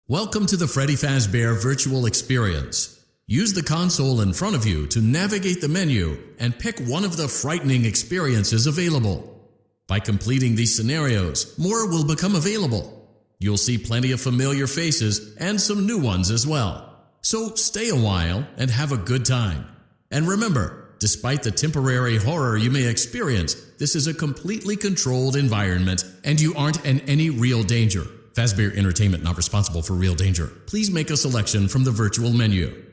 Welcome to the Freddy Fazbear Virtual Experience. Use the console in front of you to navigate the menu and pick one of the frightening experiences available. By completing these scenarios, more will become available. You'll see plenty of familiar faces and some new ones as well. So stay a while and have a good time. And remember, despite the temporary horror you may experience, this is a completely controlled environment and you aren't in any real danger. Fazbear Entertainment not responsible for real danger. Please make a selection from the virtual menu.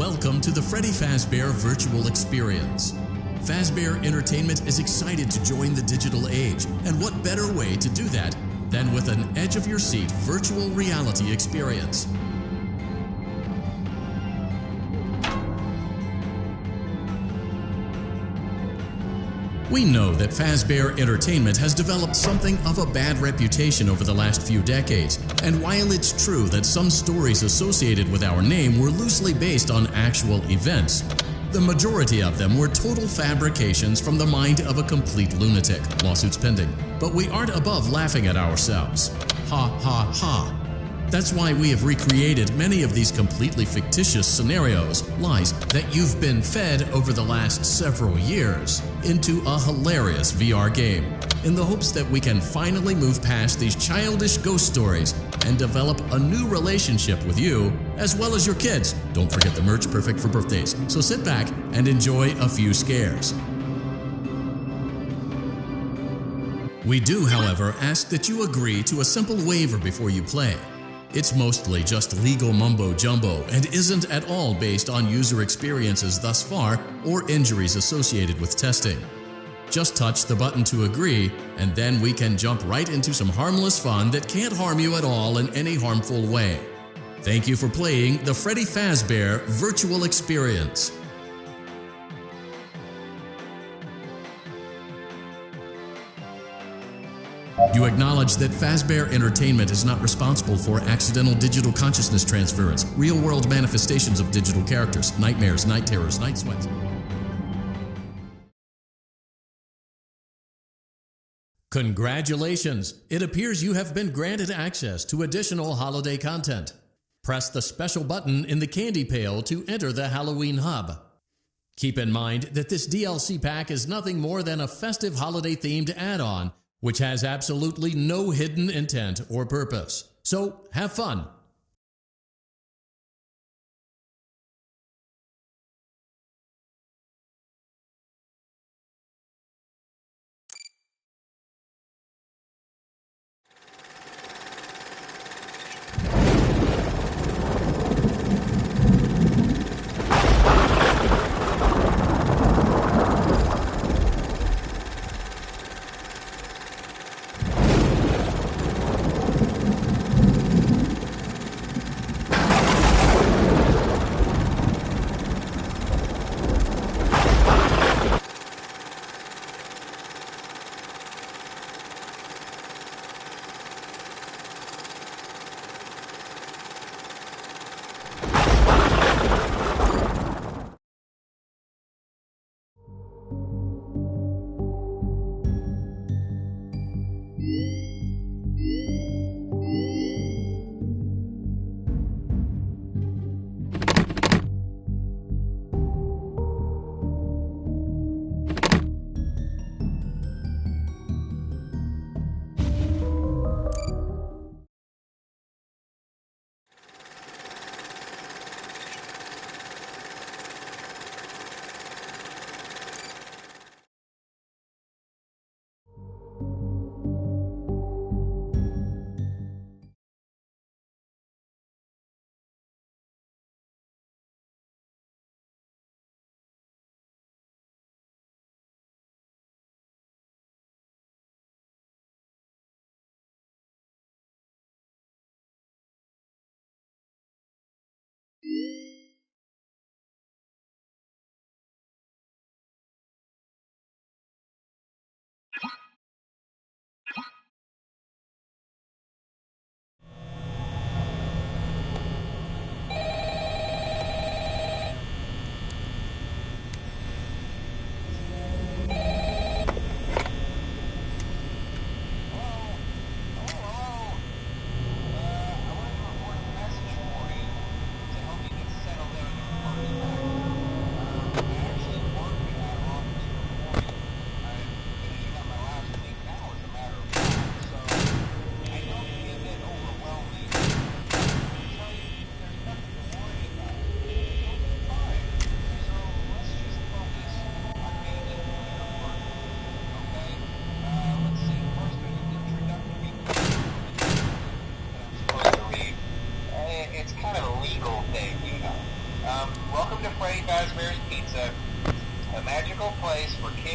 Welcome to the Freddy Fazbear Virtual Experience. Fazbear Entertainment is excited to join the digital age, and what better way to do that than with an edge-of-your-seat virtual reality experience. We know that Fazbear Entertainment has developed something of a bad reputation over the last few decades, and while it's true that some stories associated with our name were loosely based on actual events, the majority of them were total fabrications from the mind of a complete lunatic. Lawsuits pending. But we aren't above laughing at ourselves. Ha ha ha. That's why we have recreated many of these completely fictitious scenarios, lies that you've been fed over the last several years, into a hilarious VR game, in the hopes that we can finally move past these childish ghost stories and develop a new relationship with you, as well as your kids. Don't forget the merch, perfect for birthdays. So sit back and enjoy a few scares. We do, however, ask that you agree to a simple waiver before you play. It's mostly just legal mumbo-jumbo and isn't at all based on user experiences thus far or injuries associated with testing. Just touch the button to agree, and then we can jump right into some harmless fun that can't harm you at all in any harmful way. Thank you for playing the Freddy Fazbear Virtual Experience. You acknowledge that Fazbear Entertainment is not responsible for accidental digital consciousness transference, real-world manifestations of digital characters, nightmares, night terrors, night sweats. Congratulations! It appears you have been granted access to additional holiday content. Press the special button in the candy pail to enter the Halloween hub. Keep in mind that this DLC pack is nothing more than a festive holiday-themed add-on which has absolutely no hidden intent or purpose. So, have fun!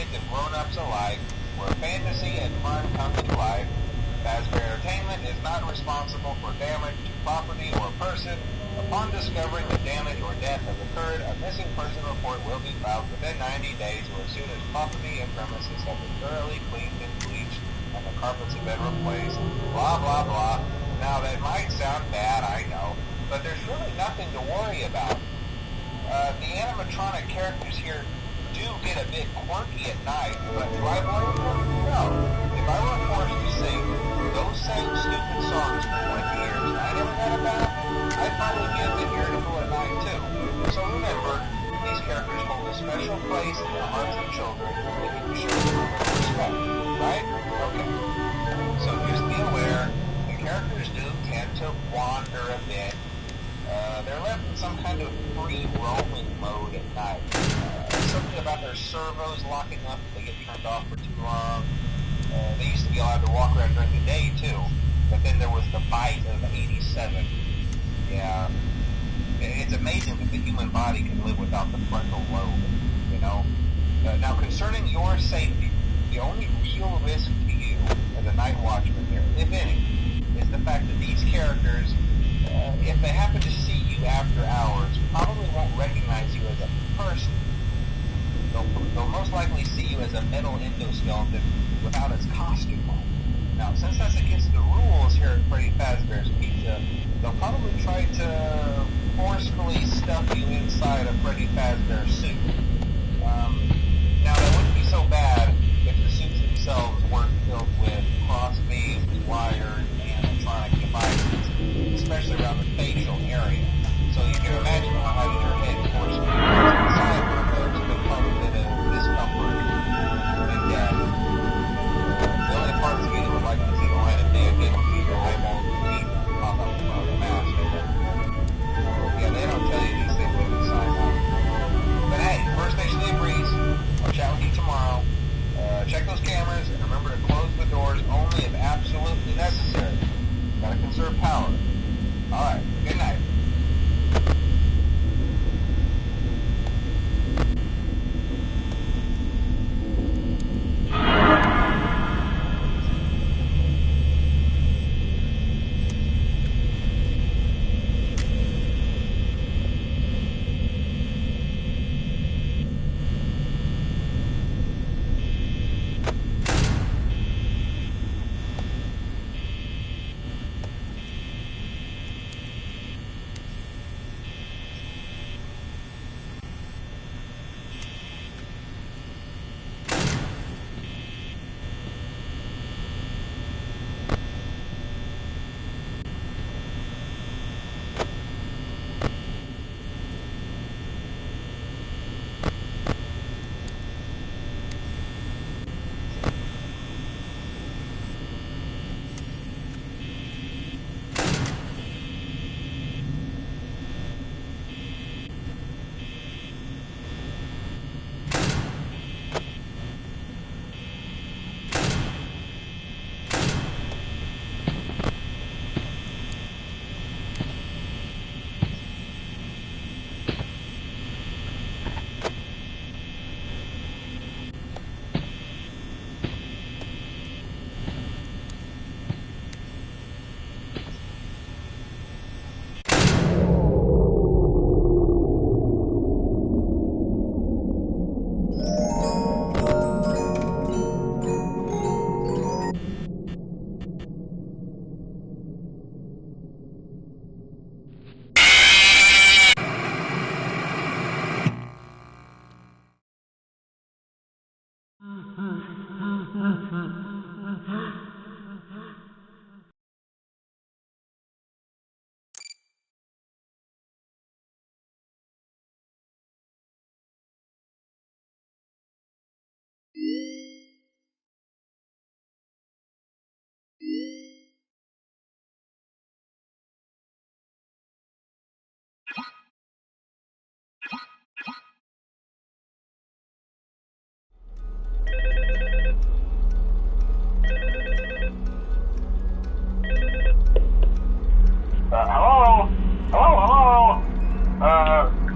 kids and grown-ups alike, where fantasy and fun come to life. Fazbear Entertainment is not responsible for damage to property or person. Upon discovering that damage or death has occurred, a missing person report will be filed within 90 days or as soon as property and premises have been thoroughly cleaned and bleached and the carpets have been replaced. Blah, blah, blah. Now, that might sound bad, I know, but there's really nothing to worry about. The animatronic characters here do get a bit quirky at night, but do I blame them? No. If I were forced to sing those same stupid songs for 20 years and I never got a bath, I'd probably get a bit irritable at night too. So remember, these characters hold a special place in the hearts of children if you show them a little respect, right? Okay. So just be aware, the characters do tend to wander a bit. They're left in some kind of free roaming mode at night. Something about their servos locking up if they get turned off for too long. They used to be allowed to walk around during the day too, but then there was the bite of 87. Yeah, it's amazing that the human body can live without the frontal lobe, you know. Now concerning your safety, the only real risk to you as a night watchman here, if any, is the fact that these characters, if they happen to see you after hours, probably won't recognize you as a person. They'll most likely see you as a metal endoskeleton without its costume on. Now, since that's against the rules here at Freddy Fazbear's Pizza, they'll probably try to forcefully stuff you inside a Freddy Fazbear suit. Now, that wouldn't be so bad if the suits themselves weren't filled with crossbeams, wires, and electronic devices, especially around the facial area. So you can imagine how having your head forced inside one of those could cause a bit of discomfort and death. The only parts of you that would like to see the light of day again would be your eyeballs and teeth pop up in front of the mask. Yeah, they don't tell you these things when you sign up. But hey, First Station A Breeze. I'll chat with you tomorrow. Check those cameras and remember to close the doors only if absolutely necessary. Gotta conserve power. Alright, good night.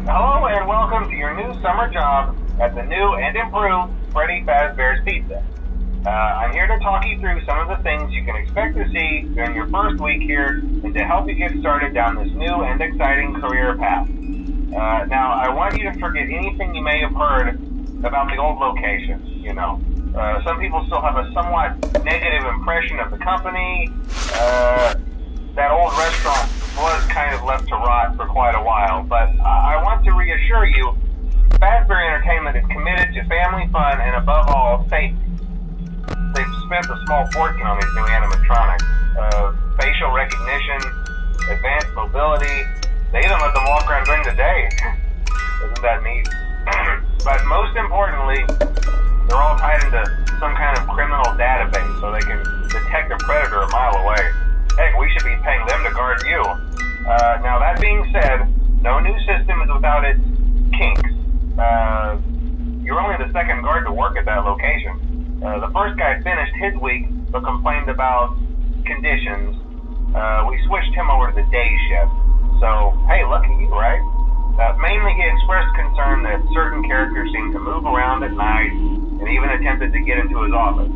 Hello and welcome to your new summer job at the new and improved Freddy Fazbear's Pizza. I'm here to talk you through some of the things you can expect to see during your first week here and to help you get started down this new and exciting career path. Now, I want you to forget anything you may have heard about the old location, you know. Some people still have a somewhat negative impression of the company. That old restaurant was kind of left to rot for quite a while, but I want to reassure you, Fazbear Entertainment is committed to family fun and above all, safety. They've spent a small fortune on these new animatronics. Facial recognition, advanced mobility. They even let them walk around during the day. Isn't that neat? But most importantly, they're all tied into some kind of criminal database so they can detect a predator a mile away. Heck, we should be paying them to guard you. Now that being said, no new system is without its kinks. You're only the second guard to work at that location. The first guy finished his week but complained about conditions. We switched him over to the day shift. So, hey, lucky you, right? Mainly he expressed concern that certain characters seemed to move around at night and even attempted to get into his office.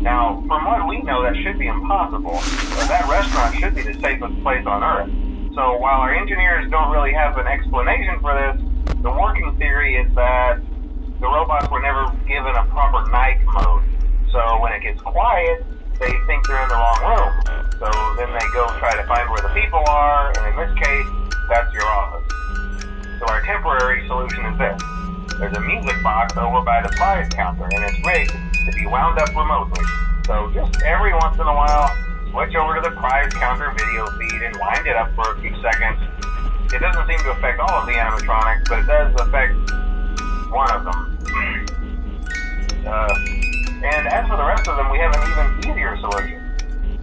Now, from what we know, that should be impossible. That restaurant should be the safest place on Earth. So while our engineers don't really have an explanation for this, the working theory is that the robots were never given a proper night mode. So when it gets quiet, they think they're in the wrong room. So then they go try to find where the people are, and in this case, that's your office. So our temporary solution is this. There's a music box over by the prize counter, and it's rigged to be wound up remotely. So just every once in a while, switch over to the prize counter video feed and wind it up for a few seconds. It doesn't seem to affect all of the animatronics, but it does affect one of them. And as for the rest of them, we have an even easier solution.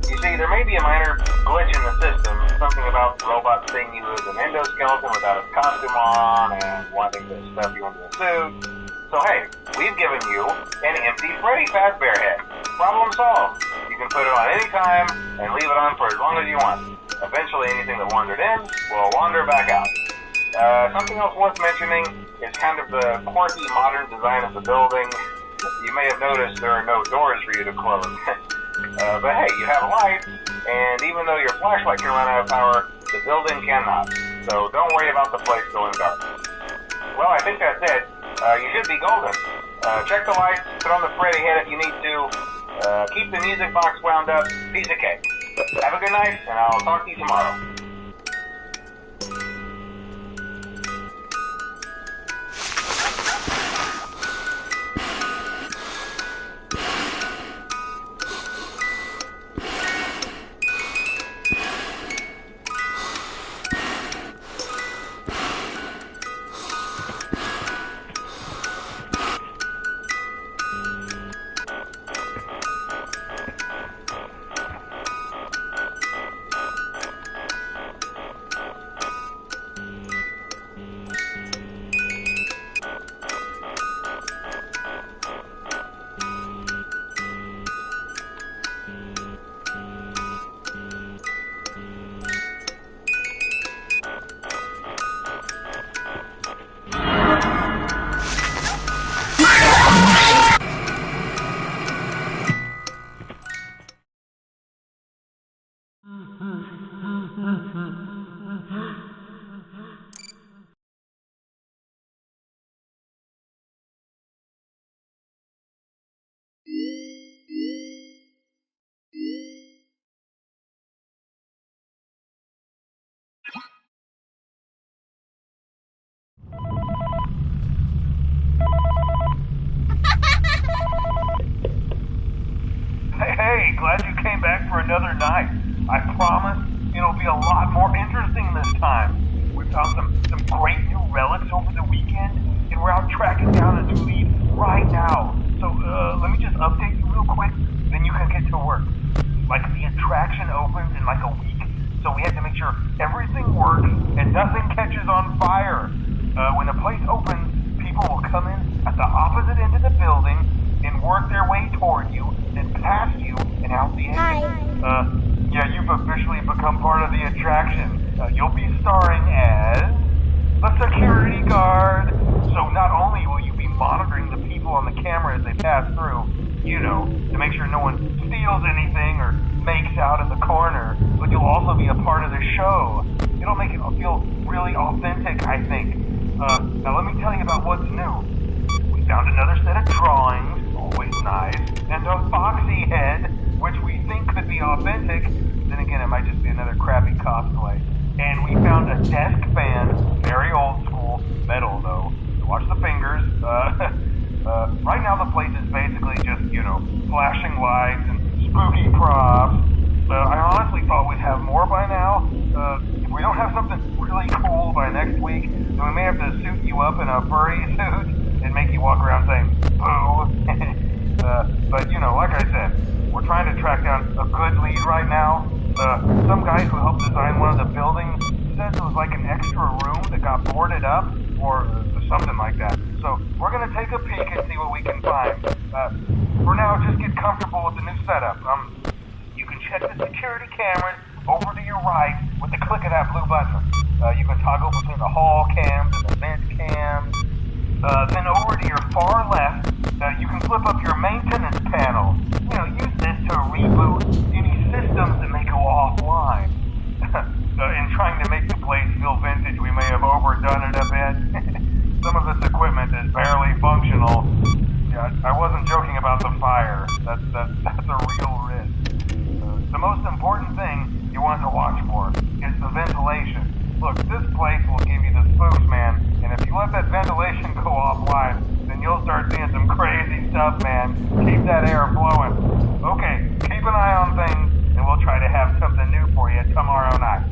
You see, there may be a minor glitch in the system, something about the robot seeing you as an endoskeleton without its costume on and wanting to stuff you into a suit. So hey, we've given you an empty Freddy Fazbear head. Problem solved. You can put it on any time and leave it on for as long as you want. Eventually anything that wandered in will wander back out. Something else worth mentioning is kind of the quirky modern design of the building. You may have noticed there are no doors for you to close. But hey, you have a light, and even though your flashlight can run out of power, the building cannot. So don't worry about the place going dark. Well, I think that's it. You should be golden. Check the lights, put on the Freddy head if you need to. Keep the music box wound up. Piece of cake. Have a good night, and I'll talk to you tomorrow. Hey, glad you came back for another night. I promise it'll be a lot more interesting this time. We found some great new relics over the weekend, and we're out tracking down a new lead right now. So let me just update you real quick, then you can get to work. Like, the attraction opens in like a week, so we have to make sure everything works and nothing catches on fire. When the place opens, people will come in at the opposite end of the building and work their way toward you, then past you and out the end. Yeah, you've officially become part of the attraction. You'll be starring as a security guard. So not only will you be monitoring the people on the camera as they show. It'll make it feel really authentic, I think. Now let me tell you about what's new. We found another set of drawings, always nice, and a foxy head, which we think could be authentic. Then again, it might just be another crappy cosplay. And we found a desk fan, very old school, metal though. So watch the fingers. Right now the place is basically just, flashing lights and spooky props. I honestly thought we'd have more by now. If we don't have something really cool by next week, then we may have to suit you up in a furry suit and make you walk around saying, boo. But, like I said, we're trying to track down a good lead right now. Some guy who helped design one of the buildings says it was like an extra room that got boarded up, or something like that. So we're going to take a peek and see what we can find. For now, just get comfortable with the new setup. You can check the security cameras over to your right with the click of that blue button. You can toggle between the hall cams and the vent cams. Then over to your far left, you can flip up your maintenance panel. Use this to reboot any systems that may go offline. In trying to make the place feel vintage, we may have overdone it a bit. Some of this equipment is barely functional. Yeah, I wasn't joking about the fire. That's a real risk. The most important thing you want to watch for is the ventilation. Look, this place will give you the spooks, man, and if you let that ventilation go offline, then you'll start seeing some crazy stuff, man. Keep that air flowing. Okay, keep an eye on things, and we'll try to have something new for you tomorrow night.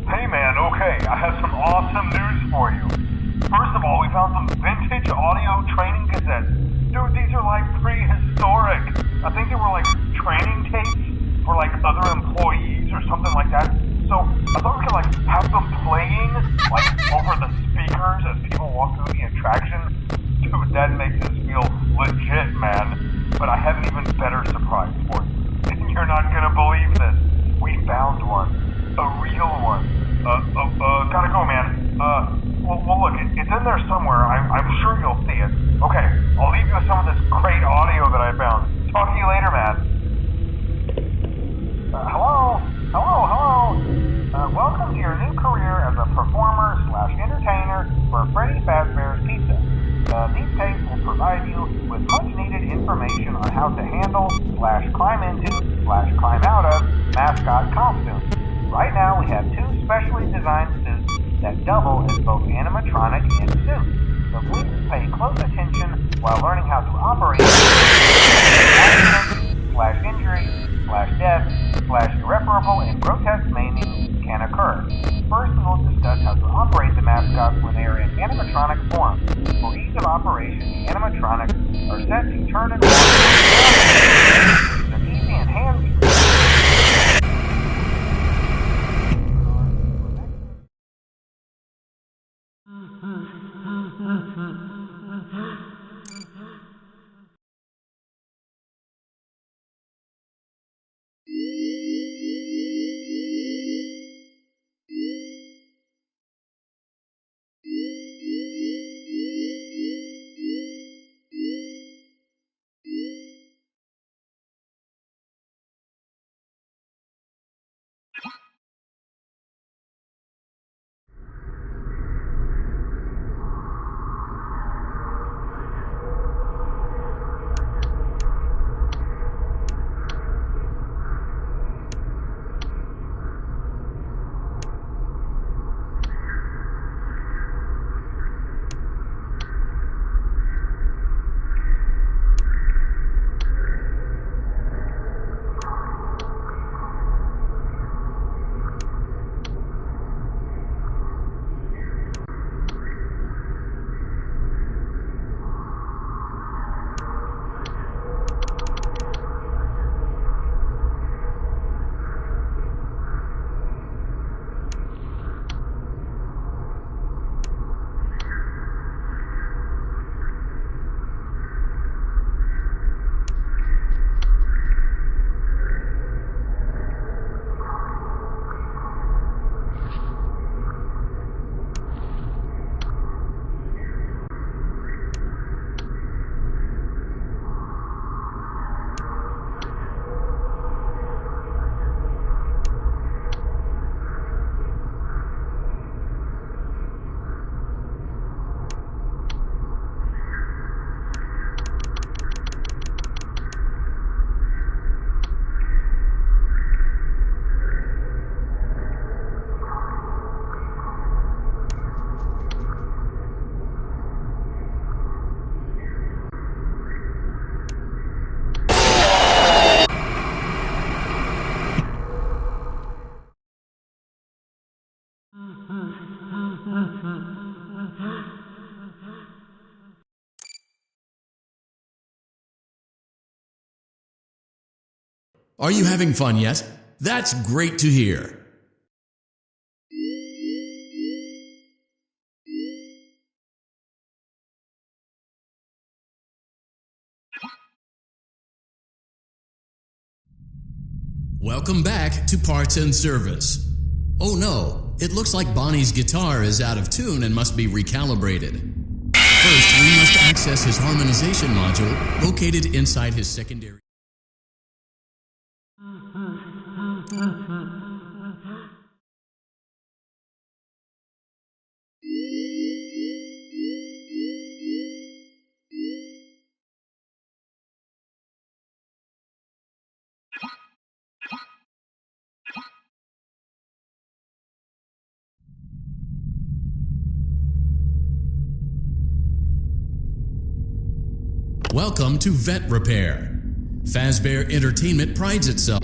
Hey man, okay, I have some awesome news for you. First of all, we found some vintage audio training cassettes. Dude, these are like prehistoric. I think they were like training tapes for like other employees or something like that. So I thought we could like have them playing like over the speakers as people walk through the attraction. Dude, that makes us feel legit, man. But I have an even better surprise for you. And you're not gonna believe this. We found one. A real one. Gotta go, man. Well look, it's in there somewhere. I'm sure you'll see it. Okay, I'll leave you with some of this great audio that I found. Talk to you later, man. Hello? Welcome to your new career as a performer/entertainer for Freddy Fazbear's Pizza. These tapes will provide you with much-needed information on how to handle/climb into/climb out of mascot costumes. Right now, we have two specially designed suits that double as both animatronic and suit. So please pay close attention while learning how to operate accident/injury/death/irreparable and grotesque maiming can occur. First, we will discuss how to operate the mascots when they are in animatronic form. For ease of operation, the animatronics are set to turn and walk. They're easy and handy. Are you having fun yet? That's great to hear. Welcome back to Parts and Service. Oh no, it looks like Bonnie's guitar is out of tune and must be recalibrated. First, we must access his harmonization module located inside his secondary. Welcome to Vet Repair. Fazbear Entertainment prides itself.